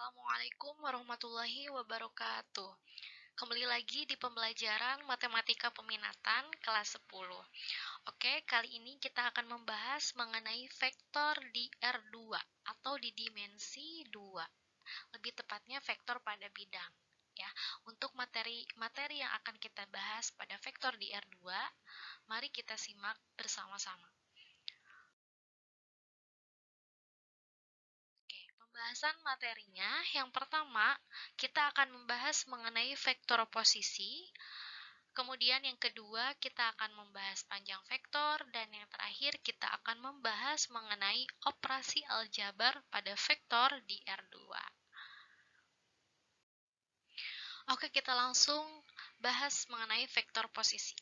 Assalamualaikum warahmatullahi wabarakatuh. Kembali lagi di pembelajaran Matematika Peminatan kelas 10. Oke, kali ini kita akan membahas mengenai vektor di R2 atau di dimensi 2. Lebih tepatnya vektor pada bidang. Ya, untuk materi yang akan kita bahas pada vektor di R2, mari kita simak bersama-sama. Pembahasan materinya, yang pertama, kita akan membahas mengenai vektor posisi. Kemudian yang kedua, kita akan membahas panjang vektor. Dan yang terakhir, kita akan membahas mengenai operasi aljabar pada vektor di R2. Oke, kita langsung bahas mengenai vektor posisi.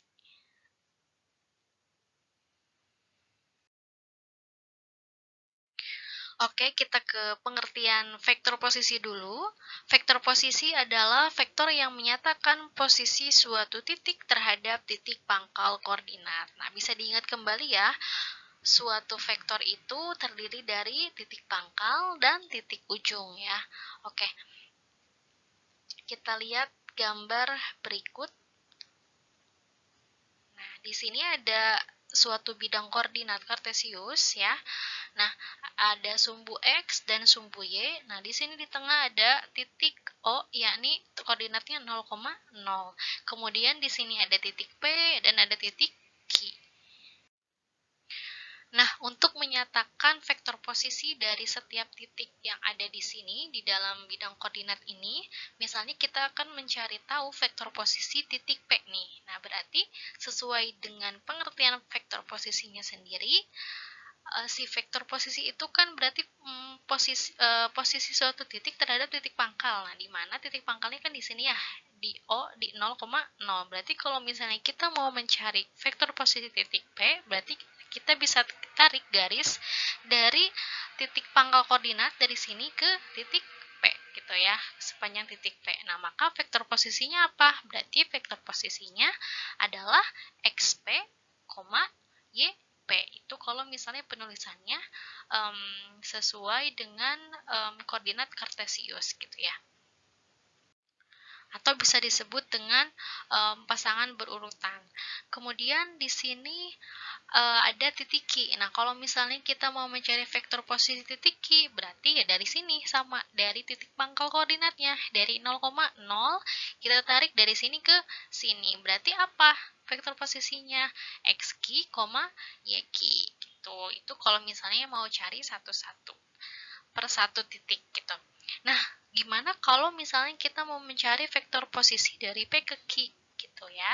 Oke, kita ke pengertian vektor posisi dulu. Vektor posisi adalah vektor yang menyatakan posisi suatu titik terhadap titik pangkal koordinat. Nah, bisa diingat kembali ya, suatu vektor itu terdiri dari titik pangkal dan titik ujung ya. Oke, kita lihat gambar berikut. Nah, di sini ada suatu bidang koordinat kartesius ya. Nah, ada sumbu X dan sumbu Y. Nah, di sini di tengah ada titik O, yakni koordinatnya 0,0. Kemudian di sini ada titik P dan ada titik Q. Nah, untuk menyatakan vektor posisi dari setiap titik yang ada di sini, di dalam bidang koordinat ini, misalnya kita akan mencari tahu vektor posisi titik P nih. Nah, berarti sesuai dengan pengertian vektor posisinya sendiri, si vektor posisi itu kan berarti posisi suatu titik terhadap titik pangkal. Nah, di mana titik pangkalnya kan di sini ya, di O di 0,0. Berarti kalau misalnya kita mau mencari vektor posisi titik P, berarti kita bisa tarik garis dari titik pangkal koordinat dari sini ke titik P gitu ya, sepanjang titik P. Nah, maka vektor posisinya apa? Berarti vektor posisinya adalah XP, YP. Itu kalau misalnya penulisannya sesuai dengan koordinat kartesius gitu ya. Atau bisa disebut dengan pasangan berurutan. Kemudian di sini ada titik Q. Nah, kalau misalnya kita mau mencari vektor posisi titik Q, berarti ya dari sini sama, dari titik pangkal koordinatnya, dari 0,0 kita tarik dari sini ke sini. Berarti apa vektor posisinya? XQ, YQ gitu. Itu kalau misalnya mau cari satu-satu per satu titik gitu. Nah, gimana kalau misalnya kita mau mencari vektor posisi dari P ke Q gitu ya.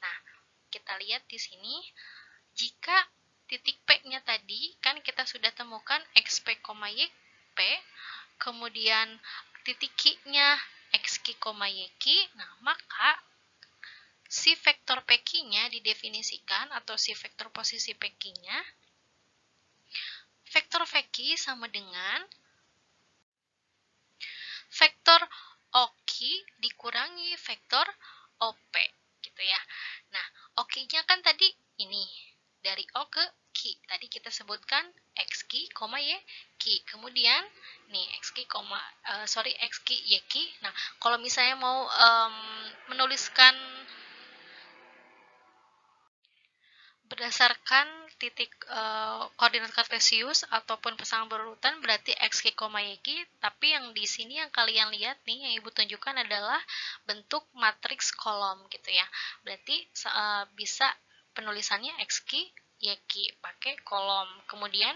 Nah, kita lihat di sini, jika titik P-nya tadi kan kita sudah temukan XP, YP, kemudian titik Q-nya XQ, YQ, nah maka si vektor PQ-nya didefinisikan atau si vektor posisi PQ-nya, vektor VQ sama dengan vektor OQ dikurangi vektor OP gitu ya. Nah, OQ-nya kan tadi ini dari O ke Q. Tadi kita sebutkan XQ, YQ. Kemudian nih XQ, YQ. Nah, kalau misalnya mau menuliskan berdasarkan titik koordinat kartesius ataupun pasangan berurutan berarti XQ, YQ, tapi yang di sini yang kalian lihat nih yang Ibu tunjukkan adalah bentuk matriks kolom gitu ya. Berarti bisa penulisannya XQ, YQ pakai kolom. Kemudian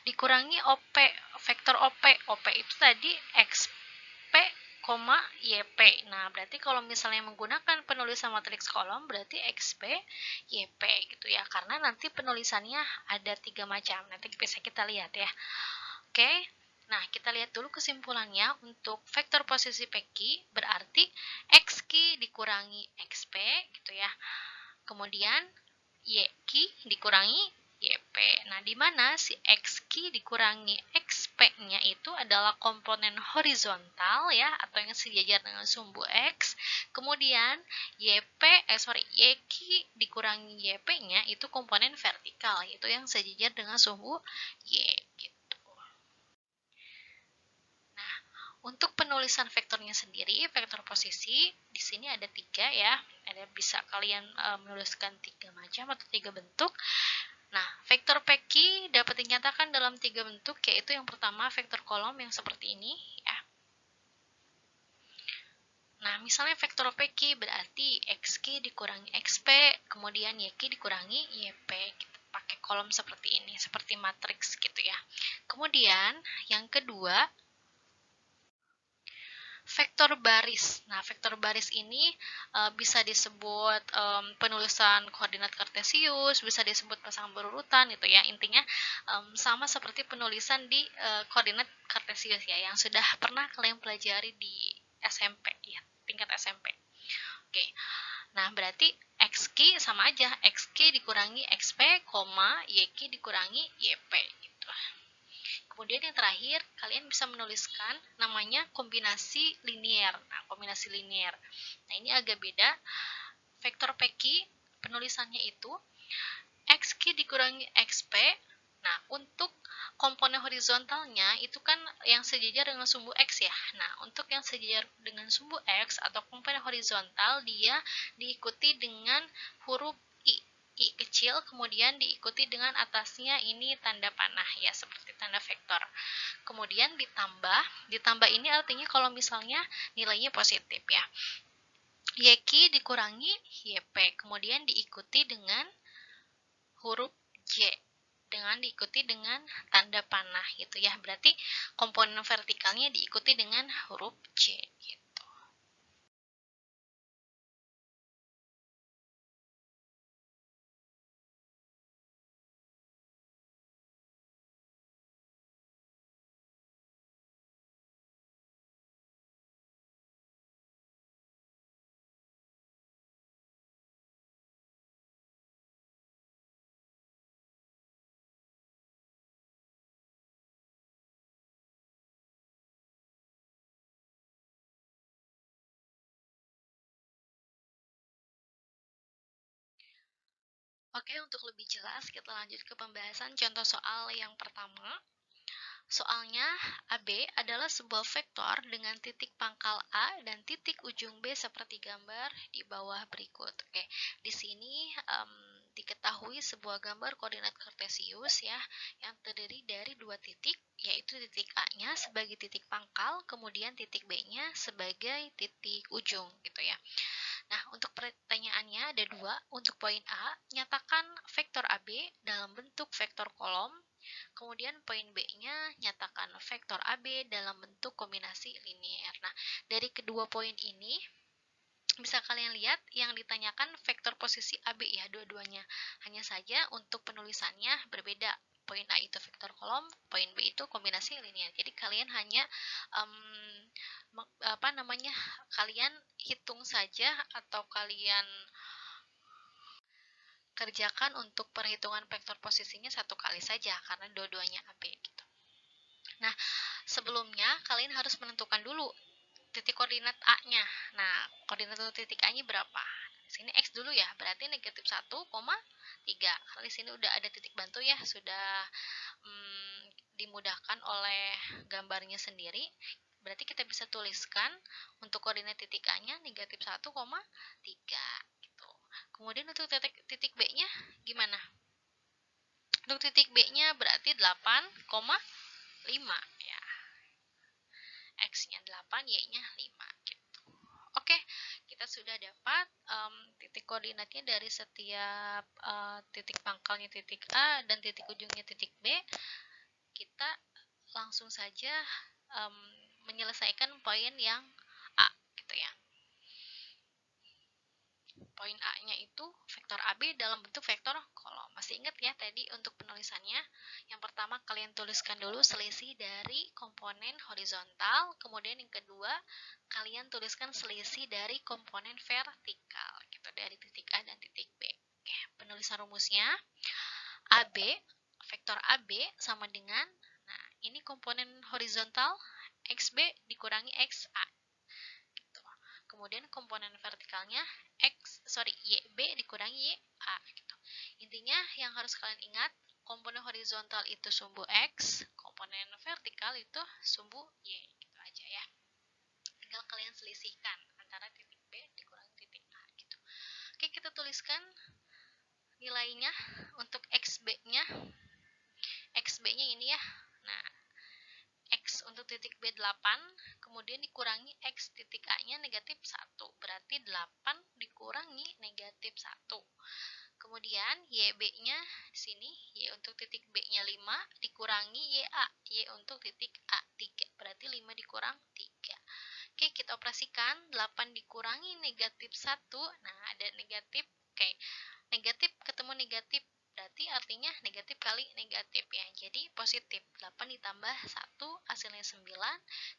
dikurangi OP, vektor OP. OP itu tadi XP, YP. Nah, berarti kalau misalnya menggunakan penulisan matriks kolom, berarti XP, YP gitu ya. Karena nanti penulisannya ada 3 macam. Nanti bisa kita lihat ya. Oke. Nah, kita lihat dulu kesimpulannya. Untuk vektor posisi PQ berarti XQ dikurangi XP gitu ya. Kemudian YQ dikurangi YP. Nah, di mana si XQ dikurangi XP-nya itu adalah komponen horizontal ya, atau yang sejajar dengan sumbu X. Kemudian YQ dikurangi YP-nya itu komponen vertikal, yaitu yang sejajar dengan sumbu Y gitu. Nah, Untuk penulisan vektornya sendiri, vektor posisi di sini ada 3 ya. Ada bisa kalian menuliskan 3 macam atau 3 bentuk. Nah, vektor PQ dapat dinyatakan dalam 3 bentuk, yaitu yang pertama vektor kolom yang seperti ini ya. Nah, misalnya vektor PQ berarti XQ dikurangi XP, kemudian YQ dikurangi YP gitu. Pakai kolom seperti ini, seperti matriks gitu ya. Kemudian yang kedua vektor baris. Nah, vektor baris ini bisa disebut penulisan koordinat kartesius, bisa disebut pasangan berurutan gitu ya. Intinya sama seperti penulisan di koordinat kartesius ya, yang sudah pernah kalian pelajari di SMP ya, tingkat SMP. Oke. Nah, berarti XQ sama aja, XQ dikurangi XP, YQ dikurangi YP gitu. Kemudian yang terakhir, kalian bisa menuliskan namanya kombinasi linier. Nah, kombinasi linier. Nah, ini agak beda. Vektor PQ penulisannya itu XQ dikurangi XP. Nah, untuk komponen horizontalnya itu kan yang sejajar dengan sumbu X ya. Nah, untuk yang sejajar dengan sumbu X atau komponen horizontal, dia diikuti dengan huruf I kecil, kemudian diikuti dengan atasnya ini tanda panah ya, seperti tanda vektor. Kemudian ditambah ini artinya kalau misalnya nilainya positif ya. YQ dikurangi YP, kemudian diikuti dengan huruf J, dengan diikuti dengan tanda panah gitu ya. Berarti komponen vertikalnya diikuti dengan huruf J gitu. Oke, untuk lebih jelas kita lanjut ke pembahasan contoh soal yang pertama. Soalnya AB adalah sebuah vektor dengan titik pangkal A dan titik ujung B seperti gambar di bawah berikut. Oke, di sini diketahui sebuah gambar koordinat kartesius ya, yang terdiri dari 2 titik, yaitu titik A-nya sebagai titik pangkal, kemudian titik B-nya sebagai titik ujung gitu ya. Nah, untuk pertanyaannya ada 2. Untuk poin A, nyatakan vektor AB dalam bentuk vektor kolom. Kemudian poin B-nya, nyatakan vektor AB dalam bentuk kombinasi linier. Nah, dari kedua poin ini bisa kalian lihat yang ditanyakan vektor posisi AB ya, dua-duanya. Hanya saja untuk penulisannya berbeda. Poin A itu vektor kolom, poin B itu kombinasi linier. Jadi kalian hanya kalian hitung saja atau kalian kerjakan untuk perhitungan vektor posisinya 1 kali saja karena dua-duanya AB gitu. Nah, sebelumnya kalian harus menentukan dulu titik koordinat A-nya. Nah, koordinat titik A-nya berapa? Di sini X dulu ya, berarti negatif 1,3. Karena di sini udah ada titik bantu ya, sudah dimudahkan oleh gambarnya sendiri. Berarti kita bisa tuliskan untuk koordinat titik A-nya negatif 1,3 gitu. Kemudian untuk titik B-nya gimana? Untuk titik B-nya berarti 8,5 ya. X-nya 8, Y-nya 5 gitu. Oke, kita sudah dapat titik koordinatnya dari setiap titik pangkalnya titik A dan titik ujungnya titik B. Kita langsung saja menyelesaikan poin yang A gitu ya. Poin A-nya itu vektor AB dalam bentuk vektor kolom. Masih ingat ya tadi untuk penulisannya? Yang pertama kalian tuliskan dulu selisih dari komponen horizontal. Kemudian yang kedua kalian tuliskan selisih dari komponen vertikal gitu, dari titik A dan titik B. Oke, penulisan rumusnya AB, vektor AB sama dengan, nah ini komponen horizontal XB dikurangi XA. Kemudian komponen vertikalnya YB dikurangi YA gitu. Intinya yang harus kalian ingat, komponen horizontal itu sumbu X, komponen vertikal itu sumbu Y gitu aja ya. dioperasikan antara titik B dikurangi titik A gitu. Oke, kita tuliskan nilainya untuk XB-nya. XB-nya ini ya. Nah, X untuk titik B 8, kemudian dikurangi X titik A-nya negatif 1. Berarti 8 dikurangi negatif 1. Kemudian YB-nya di sini, Y untuk titik B-nya 5 dikurangi YA, Y untuk titik A 3. Berarti 5 dikurang 3. Oke, kita operasikan 8 dikurangi negatif 1. Nah, ada negatif. Oke, negatif ketemu negatif, berarti artinya negatif kali negatif ya. Jadi positif. 8 ditambah 1 hasilnya 9,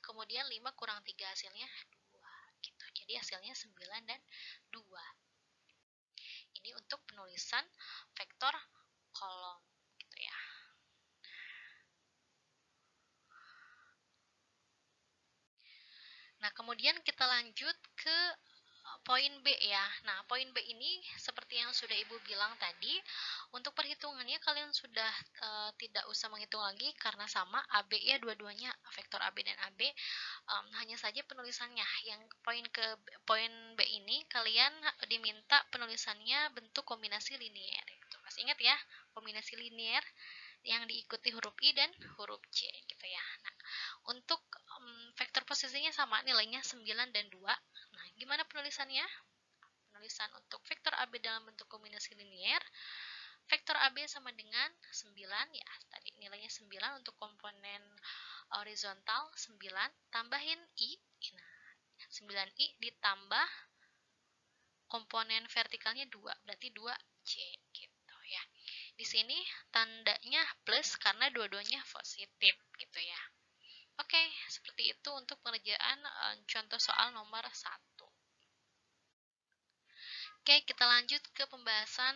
kemudian 5 kurang 3 hasilnya 2 gitu. Jadi hasilnya 9 dan 2. Ini untuk penulisan vektor kolom gitu ya. Nah, kemudian kita lanjut ke poin B ya. Nah, poin B ini seperti yang sudah Ibu bilang tadi, untuk perhitungannya kalian sudah tidak usah menghitung lagi karena sama AB ya, dua-duanya vektor AB dan AB. Hanya saja penulisannya yang poin B ini kalian diminta penulisannya bentuk kombinasi linier gitu. Masih ingat ya, kombinasi linier yang diikuti huruf I dan huruf C gitu ya. Nah, untuk vektor posisinya sama, nilainya 9 dan 2. Nah, gimana penulisannya? Penulisan untuk vektor AB dalam bentuk kombinasi linier, vektor AB sama dengan 9 ya, tadi nilainya 9 untuk komponen horizontal 9, tambahin I. Nah, 9I ditambah komponen vertikalnya 2, berarti 2C gitu ya. Di sini tandanya plus karena dua-duanya positif gitu ya. Oke, seperti itu untuk pengerjaan contoh soal nomor 1. Oke, kita lanjut ke pembahasan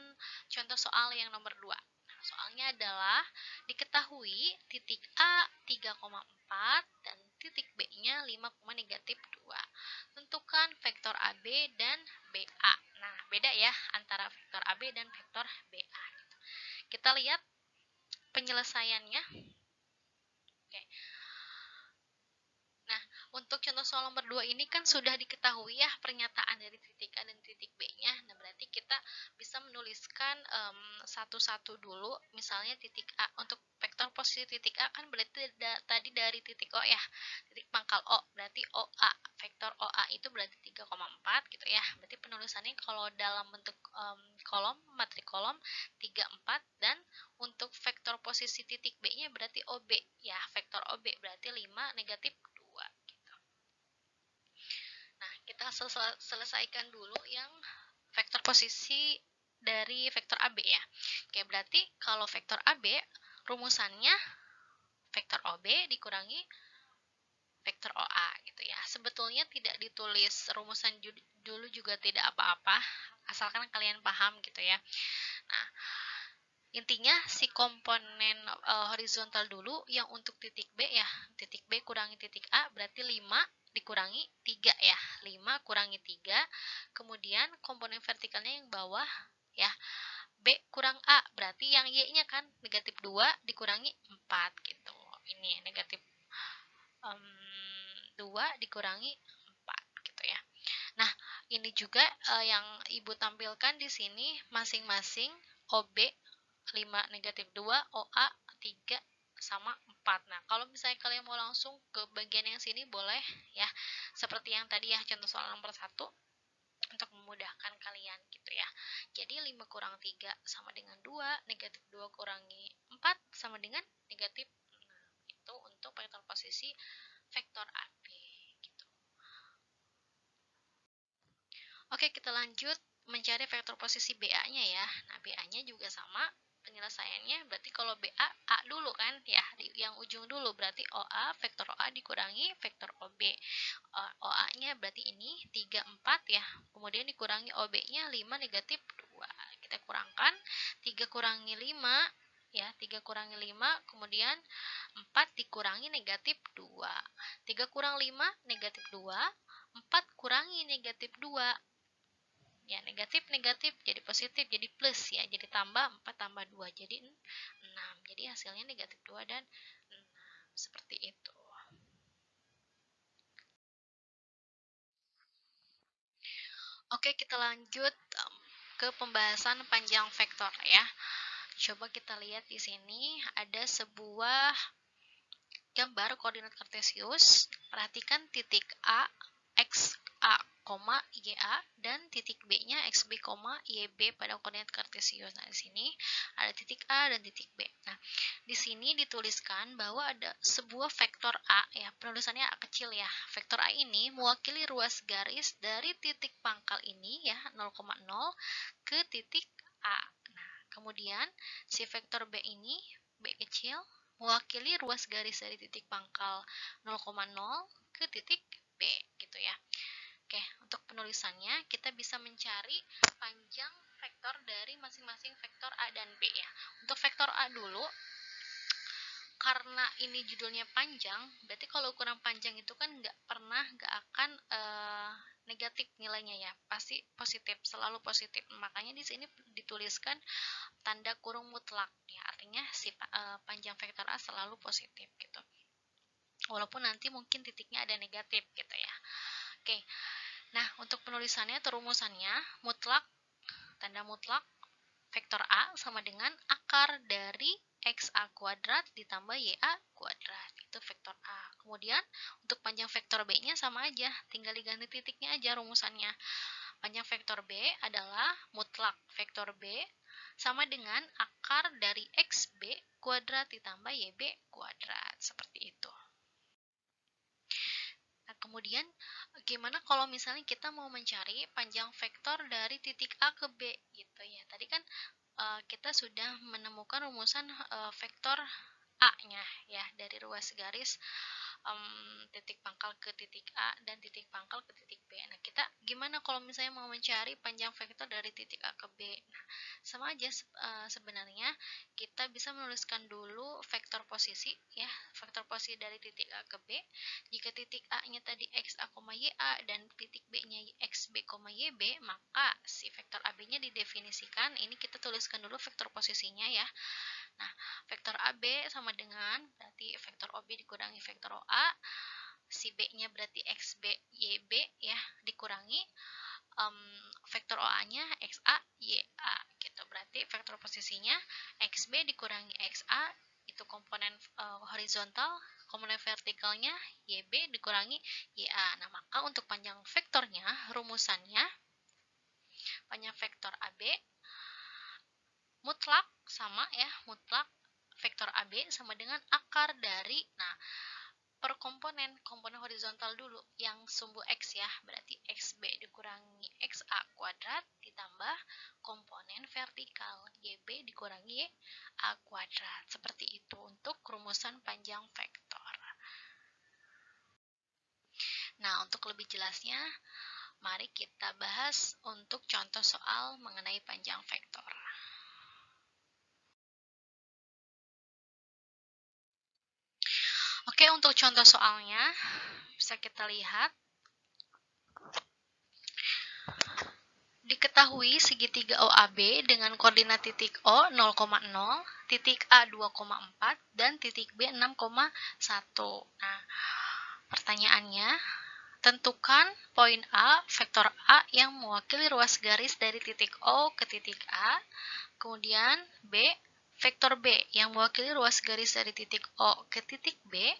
contoh soal yang nomor 2. Nah, soalnya adalah diketahui titik A 3,4 dan titik B-nya 5, negatif 2. Tentukan vektor AB dan BA. Nah, beda ya antara vektor AB dan vektor BA. Kita lihat penyelesaiannya. Oke. Nah, untuk contoh soal nomor 2 ini kan sudah diketahui ya pernyataan dari titik A dan titik B-nya. Nah, berarti kita bisa menuliskan satu-satu dulu. Misalnya titik A, untuk vektor posisi titik A kan berarti tadi dari titik O ya. Titik pangkal O, berarti OA. Vektor OA itu berarti 3,4 gitu ya. Berarti penulisannya kalau dalam bentuk kolom, matrik kolom 3,4, dan untuk vektor posisi titik B-nya berarti OB ya. Vektor OB berarti 5, negatif 2 gitu. Nah, kita selesaikan dulu yang vektor posisi dari vektor AB ya. Oke, berarti kalau vektor AB rumusannya vektor OB dikurangi vektor OA gitu ya. Sebetulnya tidak ditulis rumusan dulu juga tidak apa-apa, asalkan kalian paham gitu ya. Nah, intinya si komponen horizontal dulu yang untuk titik B ya. Titik B kurangi titik A berarti 5 dikurangi 3 ya. 5 kurangi 3. Kemudian komponen vertikalnya yang bawah ya. B kurang A berarti yang Y-nya kan negatif 2 dikurangi 4 gitu. Ini negatif 2 dikurangi 4 gitu ya. Nah, ini juga yang Ibu tampilkan di sini masing-masing OB 5, negatif 2, OA 3, sama 4. Nah, kalau misalnya kalian mau langsung ke bagian yang sini boleh ya. Seperti yang tadi ya, contoh soal nomor 1 untuk memudahkan kalian gitu ya. Jadi 5 kurang 3 sama dengan 2, negatif 2 kurangi 4 sama dengan negatif 6. Itu untuk vektor posisi vektor AB gitu. Oke, kita lanjut mencari vektor posisi BA-nya ya. Nah, BA-nya juga sama penyelesaiannya, berarti kalau BA, A dulu kan ya, yang ujung dulu, berarti OA, vektor OA dikurangi vektor OB. OA-nya berarti ini 3, 4 ya, kemudian dikurangi OB-nya 5, negatif 2. Kita kurangkan, 3 kurangi 5 ya, 3 kurangi 5, kemudian 4 dikurangi negatif 2. 3 kurang 5, negatif 2, 4 kurangi negatif 2. Ya, negatif negatif jadi positif, jadi plus ya, jadi tambah 4 tambah 2 jadi 6. Jadi hasilnya negatif 2 dan 6. Seperti itu. Oke, kita lanjut ke pembahasan panjang vektor ya. Coba kita lihat di sini ada sebuah gambar koordinat kartesius. Perhatikan titik A, X A, Y A dan titik B-nya XB, YB pada koordinat kartesius. Nah, di sini ada titik A dan titik B. Nah, di sini dituliskan bahwa ada sebuah vektor A ya, penulisannya A kecil ya. Vektor A ini mewakili ruas garis dari titik pangkal ini ya 0,0 ke titik A. Nah, kemudian si vektor B ini B kecil mewakili ruas garis dari titik pangkal 0,0 ke titik B gitu ya. Oke, untuk penulisannya kita bisa mencari panjang vektor dari masing-masing vektor A dan B ya. Untuk vektor A dulu, karena ini judulnya panjang, berarti kalau ukuran panjang itu kan nggak akan negatif nilainya ya, pasti positif, selalu positif. Makanya di sini dituliskan tanda kurung mutlak ya, artinya si panjang vektor A selalu positif gitu. Walaupun nanti mungkin titiknya ada negatif gitu ya. Oke. Nah, untuk penulisannya atau rumusannya, mutlak, tanda mutlak vektor A sama dengan akar dari XA kuadrat ditambah YA kuadrat. Itu vektor A. Kemudian, untuk panjang vektor B-nya sama aja, tinggal diganti titiknya aja rumusannya. Panjang vektor B adalah mutlak vektor B sama dengan akar dari XB kuadrat ditambah YB kuadrat. Seperti itu. Nah, kemudian gimana kalau misalnya kita mau mencari panjang vektor dari titik A ke B gitu ya. Tadi kan kita sudah menemukan rumusan vektor A-nya ya dari ruas garis titik pangkal ke titik A dan titik pangkal ke titik B. Nah, kita gimana kalau misalnya mau mencari panjang vektor dari titik A ke B? Nah, sama aja sebenarnya kita bisa menuliskan dulu vektor posisi ya, vektor posisi dari titik A ke B. Jika titik A-nya tadi XA, YA dan titik B-nya XB, YB, maka si vektor AB-nya didefinisikan. Ini kita tuliskan dulu vektor posisinya ya. Nah, vektor AB sama dengan berarti vektor OB dikurangi vektor OA, si B-nya berarti XB, YB ya, dikurangi vektor OA-nya XA, YA gitu. Berarti vektor posisinya XB dikurangi XA itu komponen horizontal, komponen vertikalnya YB dikurangi YA. Nah, maka untuk panjang vektornya rumusannya panjang vektor AB mutlak sama ya, mutlak vektor AB sama dengan akar dari, nah, per komponen horizontal dulu yang sumbu X ya, berarti XB dikurangi XA kuadrat ditambah komponen vertikal YB dikurangi YA kuadrat. Seperti itu untuk rumusan panjang vektor. Nah, untuk lebih jelasnya, mari kita bahas untuk contoh soal mengenai panjang vektor. Oke, untuk contoh soalnya bisa kita lihat. Diketahui segitiga OAB dengan koordinat titik O 0,0, titik A 2,4 dan titik B 6,1. Nah, pertanyaannya, tentukan poin A, vektor A yang mewakili ruas garis dari titik O ke titik A, kemudian B, vektor B yang mewakili ruas garis dari titik O ke titik B.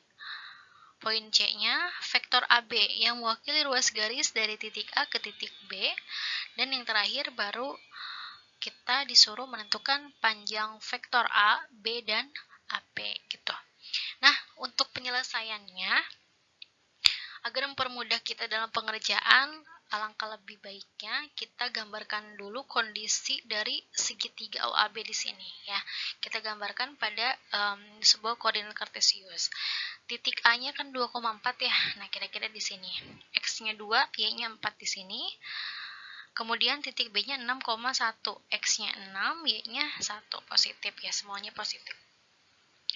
Poin C-nya, vektor AB yang mewakili ruas garis dari titik A ke titik B. Dan yang terakhir baru kita disuruh menentukan panjang vektor A, B, dan AP gitu. Nah, untuk penyelesaiannya, agar mempermudah kita dalam pengerjaan, alangkah lebih baiknya kita gambarkan dulu kondisi dari segitiga OAB di sini ya. Kita gambarkan pada sebuah koordinat kartesius. Titik A-nya kan 2,4 ya. Nah, kira-kira di sini. X-nya 2, Y-nya 4 di sini. Kemudian titik B-nya 6,1. X-nya 6, Y-nya 1. Positif ya, semuanya positif.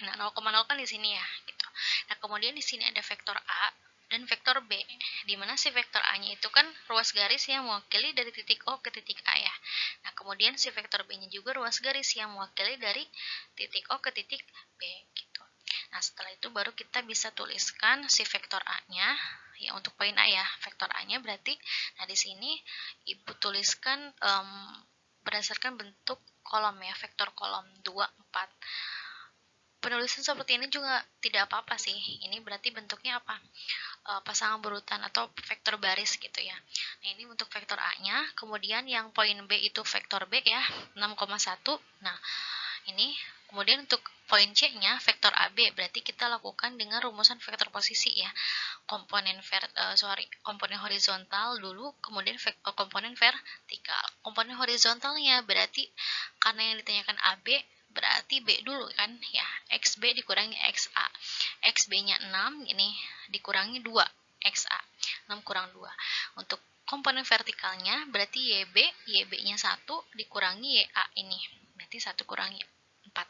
Nah, 0,0 kan di sini ya, gitu. Nah, kemudian di sini ada vektor A dan vektor B, di mana si vektor A-nya itu kan ruas garis yang mewakili dari titik O ke titik A ya. Nah, kemudian si vektor B-nya juga ruas garis yang mewakili dari titik O ke titik B gitu. Nah, setelah itu baru kita bisa tuliskan si vektor A-nya ya untuk poin A ya, vektor A-nya berarti, nah di sini Ibu tuliskan berdasarkan bentuk kolom ya, vektor kolom 2, 4. Penulisan seperti ini juga tidak apa-apa sih, ini berarti bentuknya apa? Pasangan berurutan atau vektor baris gitu ya. Nah, ini untuk vektor A-nya, kemudian yang poin B itu vektor B ya, 6,1. Nah, ini kemudian untuk poin C-nya vektor AB, berarti kita lakukan dengan rumusan vektor posisi ya. Komponen horizontal dulu, kemudian komponen vertikal. Komponen horizontalnya berarti karena yang ditanyakan AB, berarti B dulu kan ya, XB dikurangi XA. XB-nya 6, ini dikurangi 2 XA. 6 kurang 2. Untuk komponen vertikalnya berarti YB-nya 1 dikurangi YA ini. Berarti 1 kurangi 4.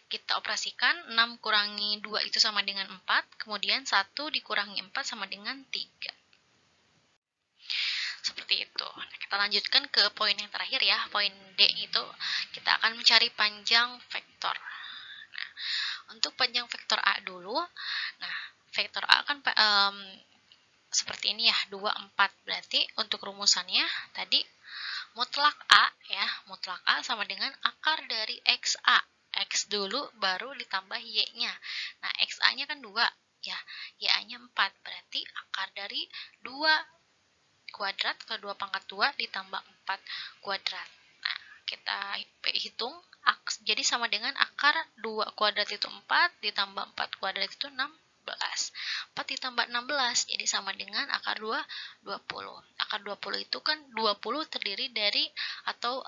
Kita operasikan 6 kurangi 2 itu sama dengan 4, kemudian 1 dikurangi 4 sama dengan 3. Seperti itu. Nah, kita lanjutkan ke poin yang terakhir ya, poin D itu kita akan mencari panjang vektor. Nah, untuk panjang vektor A dulu, nah vektor A kan seperti ini ya, 2, 4. Berarti untuk rumusannya tadi mutlak A ya, mutlak A sama dengan akar dari XA. X dulu baru ditambah Y-nya. Nah, XA-nya kan 2 ya, Y-nya 4. Berarti akar dari 2 kuadrat ke 2 pangkat 2 ditambah 4 kuadrat. Nah, kita hitung, jadi sama dengan akar 2 kuadrat itu 4 ditambah 4 kuadrat itu 16. 4 ditambah 16 jadi sama dengan akar 2, 20. Akar 20 itu kan 20 terdiri dari atau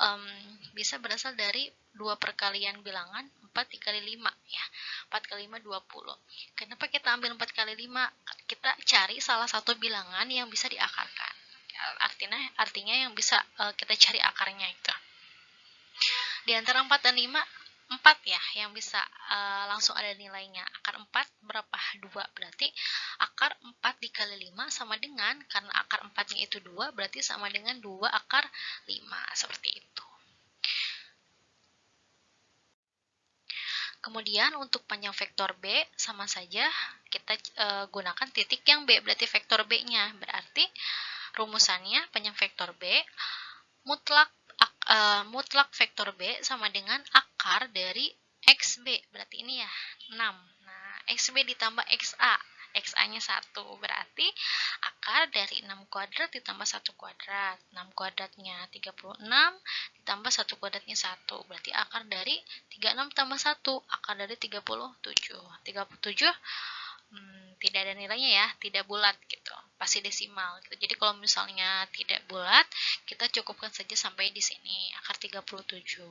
bisa berasal dari 2 perkalian bilangan 4 dikali 5 ya. 4 kali 5 20. Kenapa kita ambil 4 kali 5? Kita cari salah satu bilangan yang bisa diakarkan. Artinya yang bisa kita cari akarnya itu. Di antara 4 dan 5, 4 ya yang bisa langsung ada nilainya. Akar 4 berapa? 2. Berarti akar 4 dikali 5 sama dengan, karena akar 4-nya itu 2, berarti sama dengan 2 akar 5. Seperti itu. Kemudian untuk panjang vektor B sama saja kita gunakan titik yang B, berarti vektor B-nya. Berarti rumusannya panjang vektor B mutlak vektor B sama dengan akar dari XB, berarti ini ya 6. Nah, XB ditambah XA, XA-nya 1, berarti akar dari 6 kuadrat ditambah 1 kuadrat. 6 kuadratnya 36 ditambah 1 kuadratnya 1, berarti akar dari 36 tambah 1, akar dari 37. 37 tidak ada nilainya ya, tidak bulat gitu, pasti desimal gitu. Jadi kalau misalnya tidak bulat, kita cukupkan saja sampai di sini, akar 37.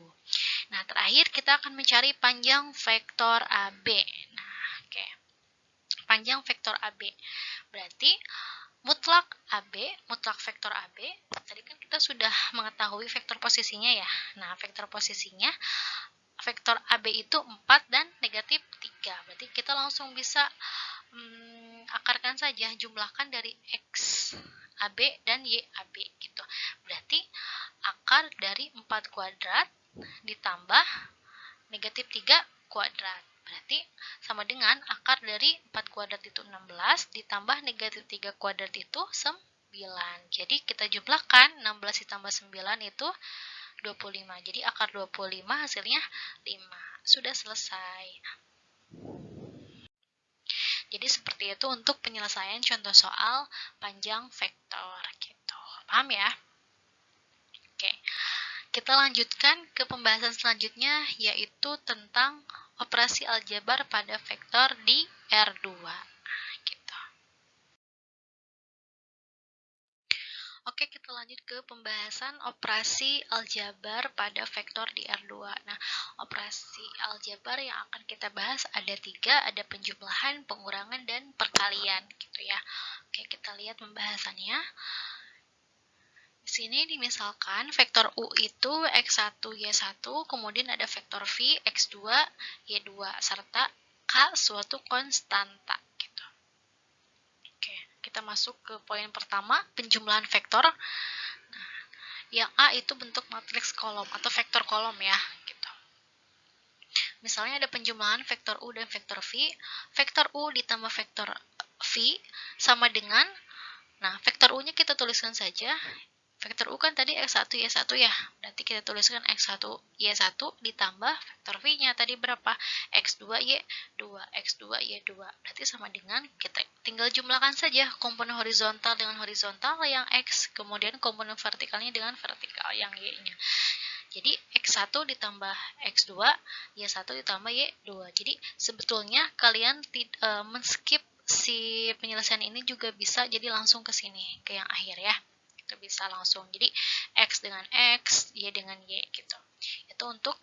Nah, terakhir kita akan mencari panjang vektor AB. Nah, oke. Panjang vektor AB. Berarti mutlak AB, mutlak vektor AB, tadi kan kita sudah mengetahui vektor posisinya ya. Nah, vektor posisinya vektor AB itu 4 dan negatif 3. Berarti kita langsung bisa akarkan saja, jumlahkan dari X AB dan Y AB gitu. Berarti akar dari 4 kuadrat ditambah negatif 3 kuadrat. Berarti sama dengan akar dari 4 kuadrat itu 16 ditambah negatif 3 kuadrat itu 9. Jadi kita jumlahkan 16 ditambah 9 itu 25. Jadi akar 25 hasilnya 5. Sudah selesai. Jadi seperti itu untuk penyelesaian contoh soal panjang vektor gitu. Paham ya? Oke. Kita lanjutkan ke pembahasan selanjutnya, yaitu tentang operasi aljabar pada vektor di R2. Gitu. Oke, kita lanjut ke pembahasan operasi aljabar pada vektor di R2. Nah, operasi aljabar yang akan kita bahas ada 3, ada penjumlahan, pengurangan, dan perkalian gitu ya. Oke, kita lihat pembahasannya. Di sini dimisalkan vektor U itu X1, Y1, kemudian ada vektor V, X2, Y2, serta K suatu konstanta. Gitu. Oke, kita masuk ke poin pertama, penjumlahan vektor. Nah, yang A itu bentuk matriks kolom atau vektor kolom ya. Gitu. Misalnya ada penjumlahan vektor U dan vektor V. Vektor U ditambah vektor V sama dengan, nah vektor U-nya kita tuliskan saja. Vektor U kan tadi X1 Y1 ya. Berarti kita tuliskan X1 Y1 ditambah vektor V-nya tadi berapa? X2 Y2, X2 Y2. Berarti sama dengan, kita tinggal jumlahkan saja komponen horizontal dengan horizontal yang X, kemudian komponen vertikalnya dengan vertikal yang Y-nya. Jadi X1 ditambah X2, Y1 ditambah Y2. Jadi sebetulnya kalian men-skip si penyelesaian ini juga bisa, jadi langsung ke sini, ke yang akhir ya. Kita bisa langsung, jadi X dengan X, Y dengan Y gitu. Itu untuk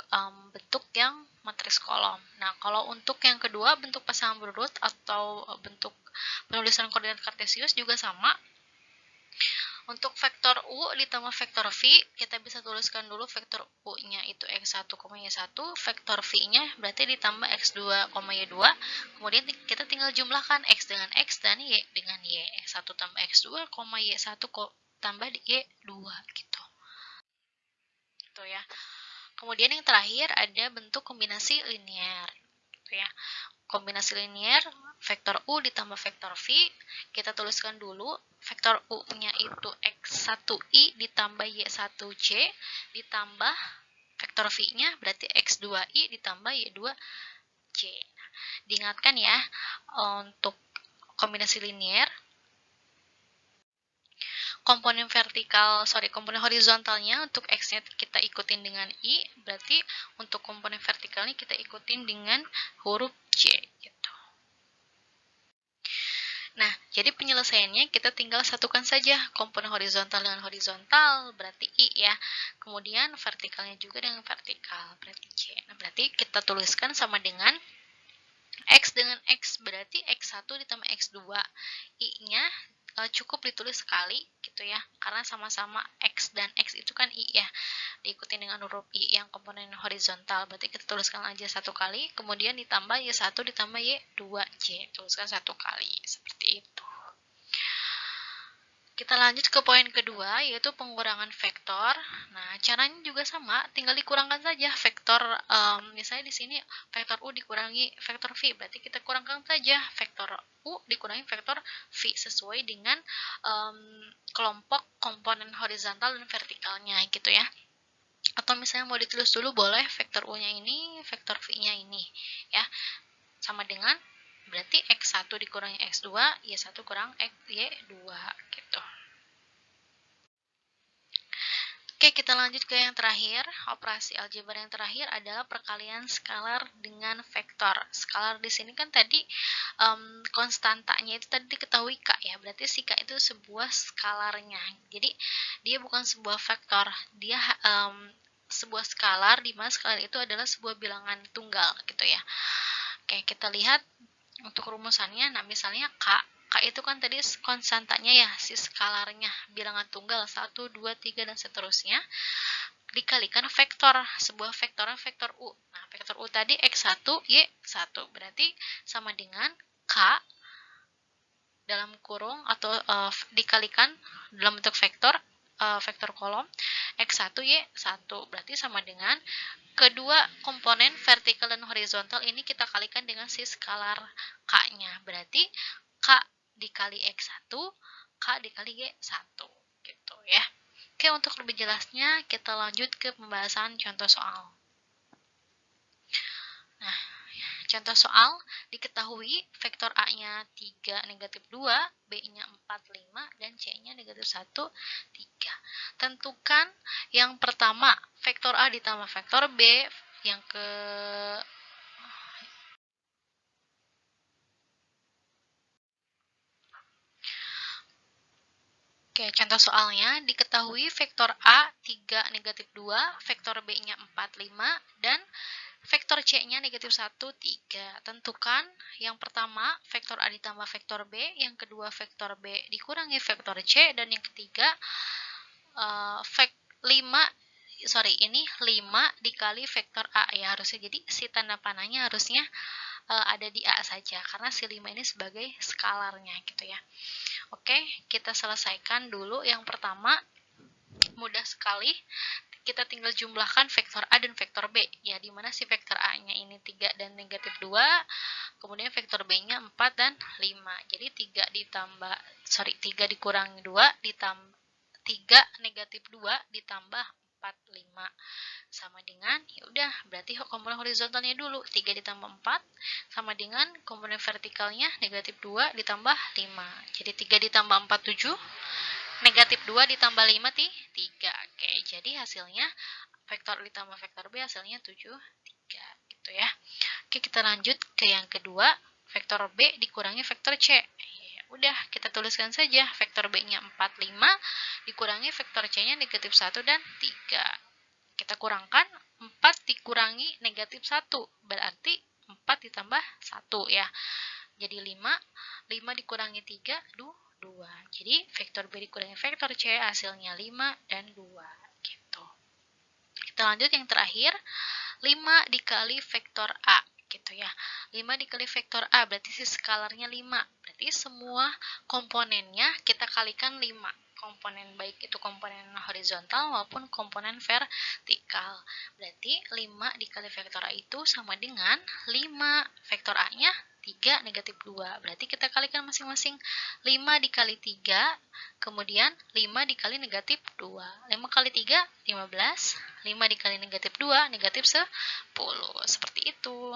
bentuk yang matriks kolom. Nah, kalau untuk yang kedua, bentuk pasangan berurut atau bentuk penulisan koordinat kartesius juga sama. Untuk vektor U ditambah vektor V, kita bisa tuliskan dulu vektor U-nya itu X1, Y1, vektor V-nya berarti ditambah X2, Y2, kemudian kita tinggal jumlahkan X dengan X dan Y dengan Y. X1 tambah X2, Y1 tambah Y2 gitu. Gitu ya. Kemudian yang terakhir ada bentuk kombinasi linear. Gitu ya. Kombinasi linear, vektor U ditambah vektor V, kita tuliskan dulu, vektor U-nya itu X1I ditambah Y1C, ditambah vektor V-nya berarti X2I ditambah Y2C. Diingatkan ya, untuk kombinasi linear, komponen horizontalnya untuk X-nya kita ikutin dengan I, berarti untuk komponen vertikalnya kita ikutin dengan huruf J gitu. Nah, jadi penyelesaiannya kita tinggal satukan saja komponen horizontal dengan horizontal, berarti I ya. Kemudian vertikalnya juga dengan vertikal, berarti J. Nah, berarti kita tuliskan sama dengan X dengan X, berarti X1 ditambah X2. I-nya cukup ditulis sekali gitu ya, karena sama-sama X dan X itu kan I ya, diikuti dengan huruf I yang komponen horizontal, berarti kita tuliskan aja satu kali, kemudian ditambah Y1 ditambah Y2J, tuliskan satu kali, seperti itu. Kita lanjut ke poin kedua, yaitu pengurangan vektor. Nah, caranya juga sama, tinggal dikurangkan saja vektor. Misalnya di sini vektor U dikurangi vektor V, berarti kita kurangkan saja vektor U dikurangi vektor V sesuai dengan kelompok komponen horizontal dan vertikalnya gitu ya. Atau misalnya mau ditulis dulu boleh, vektor U-nya ini, vektor V-nya ini ya. Sama dengan berarti X1 dikurangi X2, Y1 kurang Y2 gitu. Oke, kita lanjut ke yang terakhir. Operasi aljabar yang terakhir adalah perkalian skalar dengan vektor. Skalar di sini kan tadi konstantanya itu tadi diketahui K ya, berarti si K itu sebuah skalarnya. Jadi dia bukan sebuah vektor, dia sebuah skalar, di mana skalar itu adalah sebuah bilangan tunggal gitu ya. Oke, kita lihat untuk rumusannya. Nah, misalnya K itu kan tadi konstantanya ya, si skalarnya, bilangan tunggal 1, 2, 3, dan seterusnya, dikalikan vektor, sebuah vektornya vektor U. Nah, vektor U tadi X1, Y1, berarti sama dengan K dalam kurung atau dikalikan dalam bentuk vektor, vektor kolom X1, Y1, berarti sama dengan kedua komponen vertikal dan horizontal ini kita kalikan dengan si skalar K-nya. Berarti K dikali X1, K dikali Y1. Gitu ya. Oke, untuk lebih jelasnya kita lanjut ke pembahasan contoh soal. Nah, contoh soal, diketahui vektor A-nya 3, negatif 2, B-nya 4, 5, dan C-nya negatif 1, 3. Tentukan yang pertama, vektor A ditambah vektor B, yang ke Oke, contoh soalnya, diketahui vektor A 3, negatif 2, vektor B-nya 4, 5, dan vektor C-nya negatif 1, 3. Tentukan yang pertama, vektor A ditambah vektor B, yang kedua vektor B dikurangi vektor C, dan yang ketiga, 5 dikali vektor A ya harusnya. Jadi si tanda panahnya harusnya ada di A saja, karena si 5 ini sebagai skalarnya gitu ya. Oke, kita selesaikan dulu yang pertama, mudah sekali. kita tinggal jumlahkan vektor A dan vektor B, ya, dimana si vektor A-nya ini 3 dan negatif 2, kemudian vektor B-nya 4 dan 5. Jadi 3 dikurangi 2 ditambah 3 negatif 2 ditambah 4, 5 sama dengan, ya udah, berarti komponen horizontalnya dulu 3 ditambah 4 sama dengan komponen vertikalnya negatif 2 ditambah 5. Jadi 3 ditambah 4, 7, negatif 2 ditambah 5, 3. Oke, jadi hasilnya vektor ditambah vektor B hasilnya 7, 3 gitu ya. Oke, kita lanjut ke yang kedua, vektor B dikurangi vektor C. Ya, udah, kita tuliskan saja vektor B-nya 4, 5 dikurangi vektor C-nya negatif 1 dan 3. Kita kurangkan 4 dikurangi negatif 1, berarti 4 ditambah 1 ya. Jadi 5 dikurangi 3, 2. Jadi vektor B dikurangi vektor C hasilnya 5 dan 2 gitu. Kita lanjut yang terakhir, 5 dikali vektor A gitu ya. 5 dikali vektor A berarti si skalarnya 5. Berarti semua komponennya kita kalikan 5. Komponen baik itu komponen horizontal maupun komponen vertikal. Berarti 5 dikali vektor A itu sama dengan 5 vektor A-nya 3 negatif 2. Berarti kita kalikan masing-masing 5 dikali 3, kemudian 5 dikali negatif 2. 5 kali 3, 15. 5 dikali negatif 2, negatif 10. Seperti itu.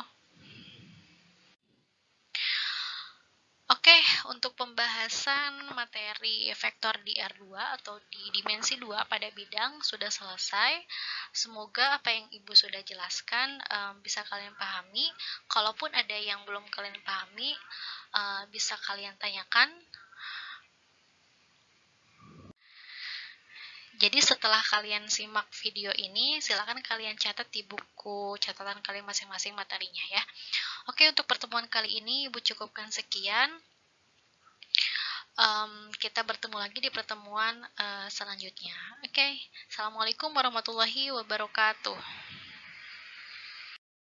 Oke, untuk pembahasan materi vektor di R2 atau di dimensi 2 pada bidang sudah selesai. Semoga apa yang Ibu sudah jelaskan bisa kalian pahami. Kalaupun ada yang belum kalian pahami, bisa kalian tanyakan. Jadi setelah kalian simak video ini, silakan kalian catat di buku catatan kalian masing-masing materinya ya. Oke, untuk pertemuan kali ini Ibu cukupkan sekian. Kita bertemu lagi di pertemuan selanjutnya. Oke, Assalamualaikum warahmatullahi wabarakatuh.